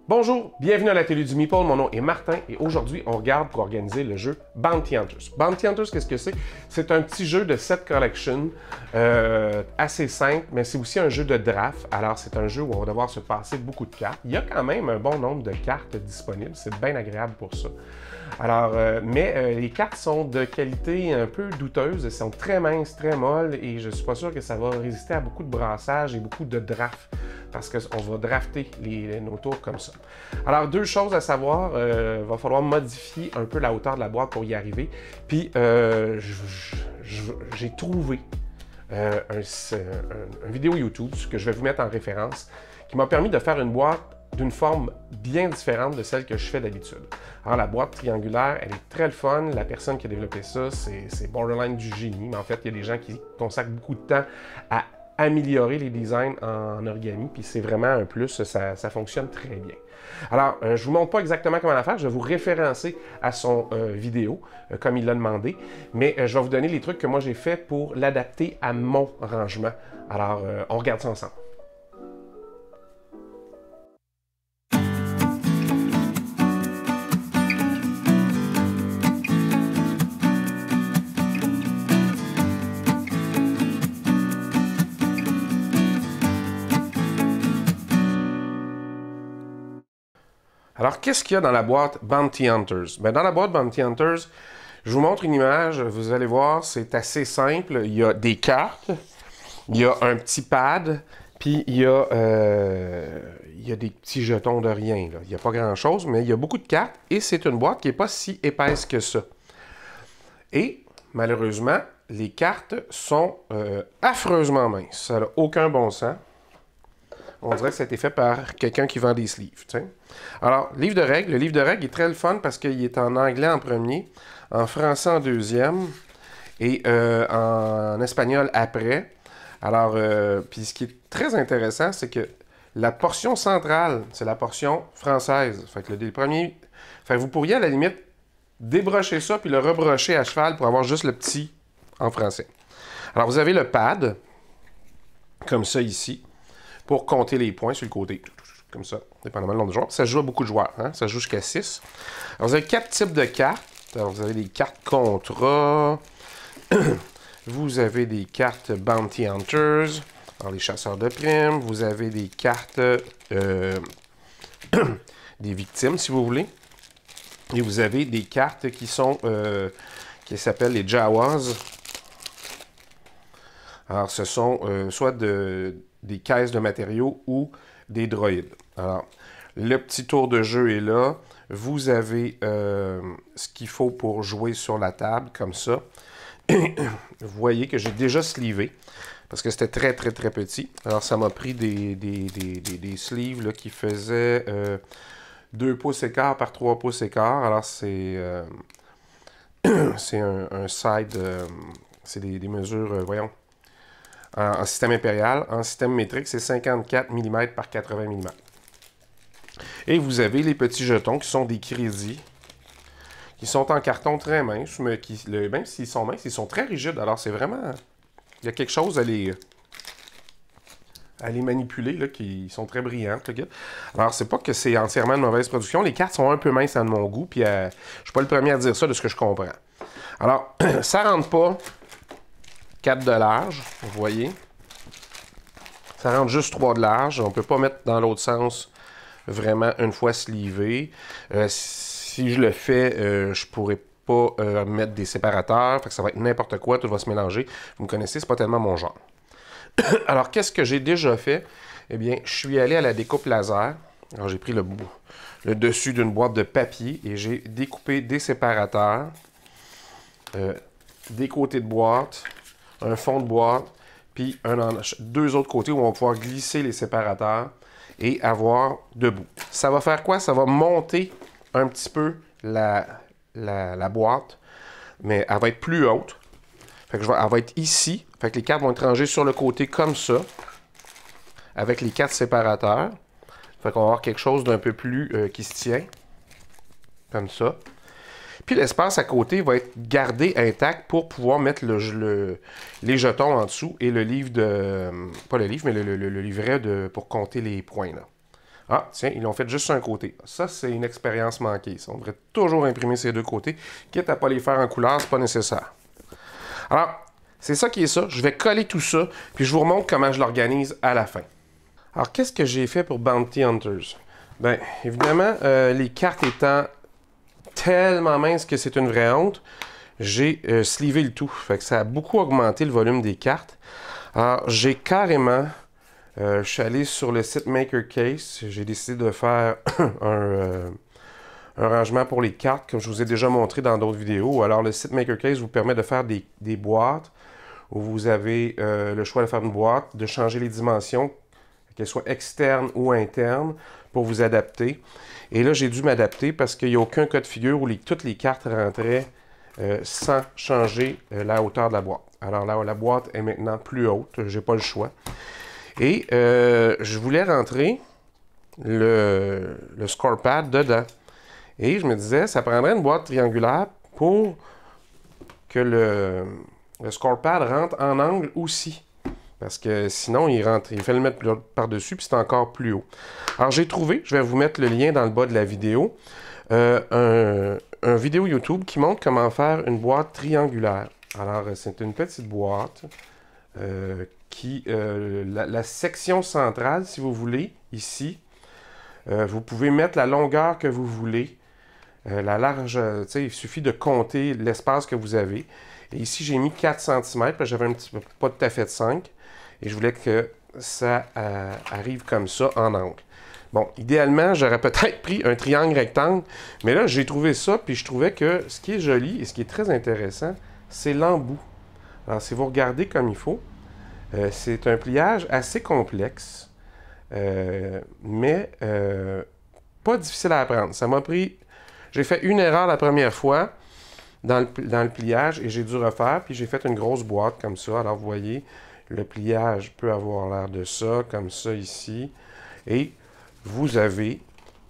Bonjour, bienvenue à la télé du Meeple, mon nom est Martin et aujourd'hui on regarde pour organiser le jeu Bounty Hunters. Bounty Hunters, qu'est-ce que c'est? C'est un petit jeu de set collection assez simple, mais c'est aussi un jeu de draft. Alors c'est un jeu où on va devoir se passer beaucoup de cartes. Il y a quand même un bon nombre de cartes disponibles, c'est bien agréable pour ça. Alors, les cartes sont de qualité un peu douteuse, elles sont très minces, très molles et je ne suis pas sûr que ça va résister à beaucoup de brassage et beaucoup de draft parce qu'on va drafter nos tours comme ça. Alors, deux choses à savoir, va falloir modifier un peu la hauteur de la boîte pour y arriver. Puis, j'ai trouvé une vidéo YouTube que je vais vous mettre en référence qui m'a permis de faire une boîte d'une forme bien différente de celle que je fais d'habitude. Alors, la boîte triangulaire, elle est très le fun. La personne qui a développé ça, c'est borderline du génie. Mais en fait, il y a des gens qui consacrent beaucoup de temps à améliorer les designs en origami. Puis c'est vraiment un plus, ça fonctionne très bien. Alors, je ne vous montre pas exactement comment la faire. Je vais vous référencer à son vidéo, comme il l'a demandé. Mais je vais vous donner les trucs que moi j'ai fait pour l'adapter à mon rangement. Alors, on regarde ça ensemble. Alors, qu'est-ce qu'il y a dans la boîte Bounty Hunters? Bien, dans la boîte Bounty Hunters, je vous montre une image, vous allez voir, c'est assez simple. Il y a des cartes, il y a un petit pad, puis il y a des petits jetons de rien. Là. Il n'y a pas grand-chose, mais il y a beaucoup de cartes et c'est une boîte qui n'est pas si épaisse que ça. Et, malheureusement, les cartes sont affreusement minces. Ça n'a aucun bon sens. On dirait que ça a été fait par quelqu'un qui vend des sleeves. T'sais. Alors, livre de règles. Le livre de règles est très le fun parce qu'il est en anglais en premier, en français en deuxième et en espagnol après. Alors, puis ce qui est très intéressant, c'est que la portion centrale, c'est la portion française. Fait que le premier... Fait que vous pourriez, à la limite, débrocher ça puis le rebrocher à cheval pour avoir juste le petit en français. Alors, vous avez le pad, comme ça ici, pour compter les points sur le côté. Comme ça, dépendamment du nombre de joueurs. Ça joue à beaucoup de joueurs. Hein? Ça joue jusqu'à 6. Alors, vous avez 4 types de cartes. Alors, vous avez des cartes contrat. Vous avez des cartes Bounty Hunters. Alors, les chasseurs de primes. Vous avez des cartes des victimes, si vous voulez. Et vous avez des cartes qui sont qui s'appellent les Jawas. Alors, ce sont soit des caisses de matériaux ou des droïdes. Alors, le petit tour de jeu est là. Vous avez ce qu'il faut pour jouer sur la table, comme ça. Vous voyez que j'ai déjà sleevé, parce que c'était très, très, très petit. Alors, ça m'a pris des sleeves là, qui faisaient 2 pouces et quart par 3 pouces et quart. Alors, c'est un side... c'est des mesures, voyons, en système impérial. En système métrique, c'est 54 mm par 80 mm. Et vous avez les petits jetons qui sont des crédits, qui sont en carton très mince, mais même s'ils sont minces, ils sont très rigides. Alors, c'est vraiment... Il y a quelque chose à les manipuler, là, qui sont très brillantes. Là. Alors, c'est pas que c'est entièrement de mauvaise production. Les cartes sont un peu minces à mon goût, puis je suis pas le premier à dire ça de ce que je comprends. Alors, ça rentre pas 4 de large, vous voyez. Ça rentre juste 3 de large. On ne peut pas mettre dans l'autre sens vraiment une fois sleevé. Si je le fais, je ne pourrais pas mettre des séparateurs. Fait que ça va être n'importe quoi, tout va se mélanger. Vous me connaissez, c'est pas tellement mon genre. Alors, qu'est-ce que j'ai déjà fait? Eh bien, je suis allé à la découpe laser. Alors, j'ai pris le dessus d'une boîte de papier et j'ai découpé des séparateurs, des côtés de boîte, un fond de boîte, puis deux autres côtés où on va pouvoir glisser les séparateurs et avoir debout. Ça va faire quoi? Ça va monter un petit peu la boîte, mais elle va être plus haute. Fait que elle va être ici. Fait que les cartes vont être rangées sur le côté comme ça, avec les 4 séparateurs. Fait qu'on va avoir quelque chose d'un peu plus qui se tient, comme ça. Puis l'espace à côté va être gardé intact pour pouvoir mettre les jetons en dessous et le livre de... Pas le livre, mais le livret pour compter les points. Là. Ah, tiens, ils l'ont fait juste sur un côté. Ça, c'est une expérience manquée. Ça, on devrait toujours imprimer ces deux côtés. Quitte à ne pas les faire en couleur, c'est pas nécessaire. Alors, c'est ça qui est ça. Je vais coller tout ça, puis je vous remontre comment je l'organise à la fin. Alors, qu'est-ce que j'ai fait pour Bounty Hunters? Bien, évidemment, les cartes étant tellement minces que c'est une vraie honte, j'ai slivé le tout. Fait que ça a beaucoup augmenté le volume des cartes. Alors, j'ai carrément... je suis allé sur le site MakerCase. J'ai décidé de faire un rangement pour les cartes, comme je vous ai déjà montré dans d'autres vidéos. Alors, le site MakerCase vous permet de faire des boîtes où vous avez le choix de faire une boîte, de changer les dimensions, qu'elles soient externes ou internes, pour vous adapter. Et là, j'ai dû m'adapter parce qu'il n'y a aucun cas de figure où toutes les cartes rentraient sans changer la hauteur de la boîte. Alors là, la boîte est maintenant plus haute. Je n'ai pas le choix. Et je voulais rentrer le score pad dedans. Et je me disais, ça prendrait une boîte triangulaire pour que le score pad rentre en angle aussi. Parce que sinon, il fait le mettre par-dessus, puis c'est encore plus haut. Alors, j'ai trouvé, je vais vous mettre le lien dans le bas de la vidéo, un vidéo YouTube qui montre comment faire une boîte triangulaire. Alors, c'est une petite boîte la section centrale, si vous voulez, ici, vous pouvez mettre la longueur que vous voulez, la large, il suffit de compter l'espace que vous avez. Et ici, j'ai mis 4 cm, j'avais un petit peu, pas tout à fait de 5, et je voulais que ça arrive comme ça en angle. Bon, idéalement, j'aurais peut-être pris un triangle rectangle, mais là, j'ai trouvé ça, puis je trouvais que ce qui est joli et ce qui est très intéressant, c'est l'embout. Alors, si vous regardez comme il faut, c'est un pliage assez complexe, mais pas difficile à apprendre. Ça m'a pris... J'ai fait une erreur la première fois dans le pliage et j'ai dû refaire, puis j'ai fait une grosse boîte comme ça. Alors, vous voyez, le pliage peut avoir l'air de ça, comme ça ici. Et vous avez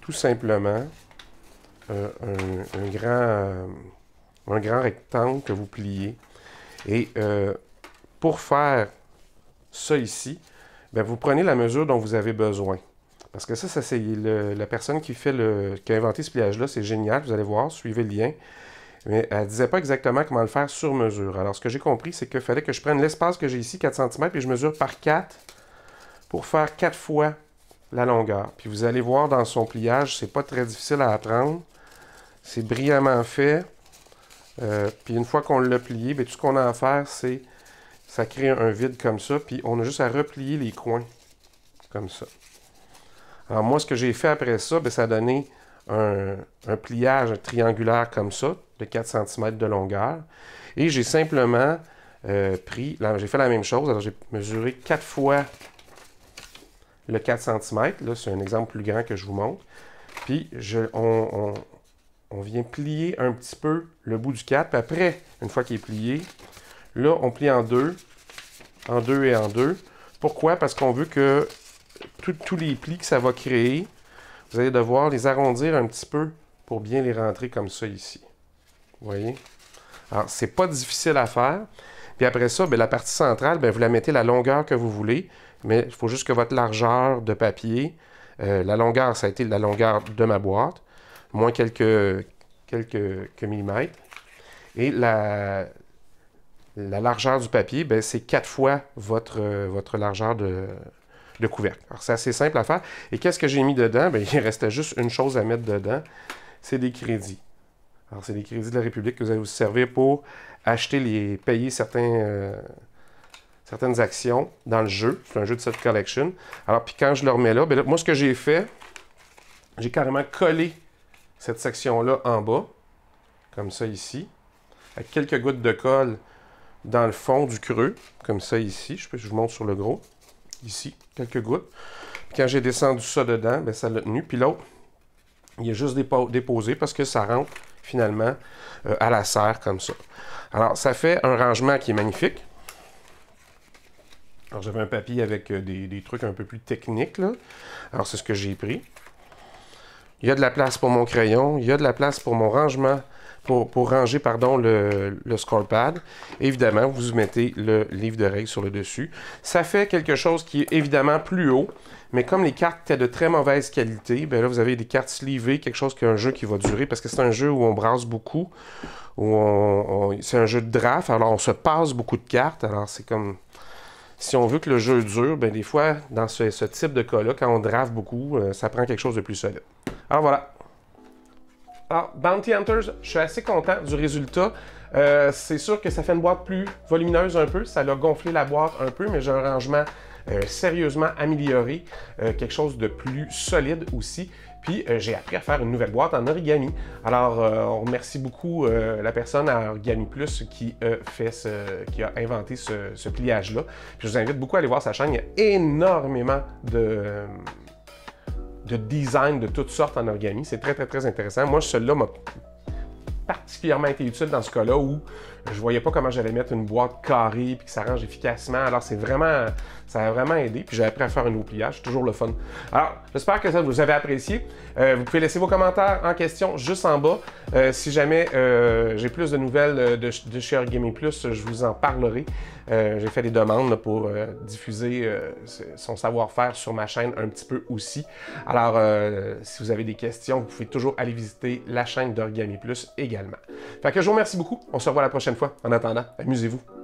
tout simplement un grand rectangle que vous pliez. Et pour faire ça ici, bien, vous prenez la mesure dont vous avez besoin. Parce que ça c'est la personne qui a inventé ce pliage-là, c'est génial, vous allez voir, suivez le lien. Mais elle ne disait pas exactement comment le faire sur mesure. Alors, ce que j'ai compris, c'est qu'il fallait que je prenne l'espace que j'ai ici, 4 cm, et je mesure par 4 pour faire 4 fois la longueur. Puis vous allez voir dans son pliage, c'est pas très difficile à apprendre. C'est brillamment fait. Puis une fois qu'on l'a plié, bien, tout ce qu'on a à faire, c'est ça crée un vide comme ça, puis on a juste à replier les coins comme ça. Alors moi, ce que j'ai fait après ça, bien, ça a donné un pliage triangulaire comme ça, de 4 cm de longueur. Et j'ai simplement j'ai fait la même chose. Alors j'ai mesuré 4 fois le 4 cm. Là, c'est un exemple plus grand que je vous montre. Puis on vient plier un petit peu le bout du 4. Puis après, une fois qu'il est plié, là, on plie en deux et en deux. Pourquoi? Parce qu'on veut que tous les plis que ça va créer, vous allez devoir les arrondir un petit peu pour bien les rentrer comme ça ici. Vous voyez? Alors, c'est pas difficile à faire. Puis après ça, bien, la partie centrale, bien, vous la mettez la longueur que vous voulez, mais il faut juste que votre largeur de papier, la longueur, ça a été la longueur de ma boîte, moins quelques millimètres. Et la largeur du papier, bien, c'est 4 fois votre largeur de couvercle. Alors, c'est assez simple à faire. Et qu'est-ce que j'ai mis dedans? Bien, il restait juste une chose à mettre dedans, c'est des crédits. Alors, c'est des crédits de la République que vous allez vous servir pour payer certaines actions dans le jeu. C'est un jeu de set collection. Alors, puis quand je le remets là, bien là, moi, ce que j'ai fait, j'ai carrément collé cette section-là en bas, comme ça ici, avec quelques gouttes de colle dans le fond du creux, comme ça ici. Je vous montre sur le gros. Ici, quelques gouttes. Puis quand j'ai descendu ça dedans, bien, ça l'a tenu. Puis l'autre, il est juste déposé parce que ça rentre finalement à la serre comme ça. Alors, ça fait un rangement qui est magnifique. Alors, j'avais un papier avec des trucs un peu plus techniques, là. Alors, c'est ce que j'ai pris. Il y a de la place pour mon crayon. Il y a de la place pour mon rangement pour ranger pardon, le scorepad. Évidemment, vous mettez le livre de règles sur le dessus. Ça fait quelque chose qui est évidemment plus haut, mais comme les cartes étaient de très mauvaise qualité, ben là, vous avez des cartes sleevées, quelque chose qui est un jeu qui va durer, parce que c'est un jeu où on brasse beaucoup, où c'est un jeu de draft, alors on se passe beaucoup de cartes, alors c'est comme... Si on veut que le jeu dure, ben des fois, dans ce type de cas-là, quand on draft beaucoup, ça prend quelque chose de plus solide. Alors voilà. Alors, Bounty Hunters, je suis assez content du résultat. C'est sûr que ça fait une boîte plus volumineuse un peu, ça l'a gonflé la boîte un peu, mais j'ai un rangement sérieusement amélioré, quelque chose de plus solide aussi. Puis j'ai appris à faire une nouvelle boîte en origami. Alors, on remercie beaucoup la personne à Origami Plus qui a inventé ce pliage-là. Puis je vous invite beaucoup à aller voir sa chaîne. Il y a énormément de design de toutes sortes en origami. C'est très, très, très intéressant. Moi, celui-là m'a particulièrement été utile dans ce cas-là où je voyais pas comment j'allais mettre une boîte carrée puis que ça range efficacement. Alors, ça a vraiment aidé. Puis j'ai appris à faire un nouveau pliage. C'est toujours le fun. Alors, j'espère que ça vous avez apprécié. Vous pouvez laisser vos commentaires en question juste en bas. Si jamais j'ai plus de nouvelles de chez Origami Plus, je vous en parlerai. J'ai fait des demandes pour diffuser son savoir-faire sur ma chaîne un petit peu aussi. Alors, si vous avez des questions, vous pouvez toujours aller visiter la chaîne d'Origami Plus également. Fait que je vous remercie beaucoup. On se revoit la prochaine fois. En attendant, amusez-vous.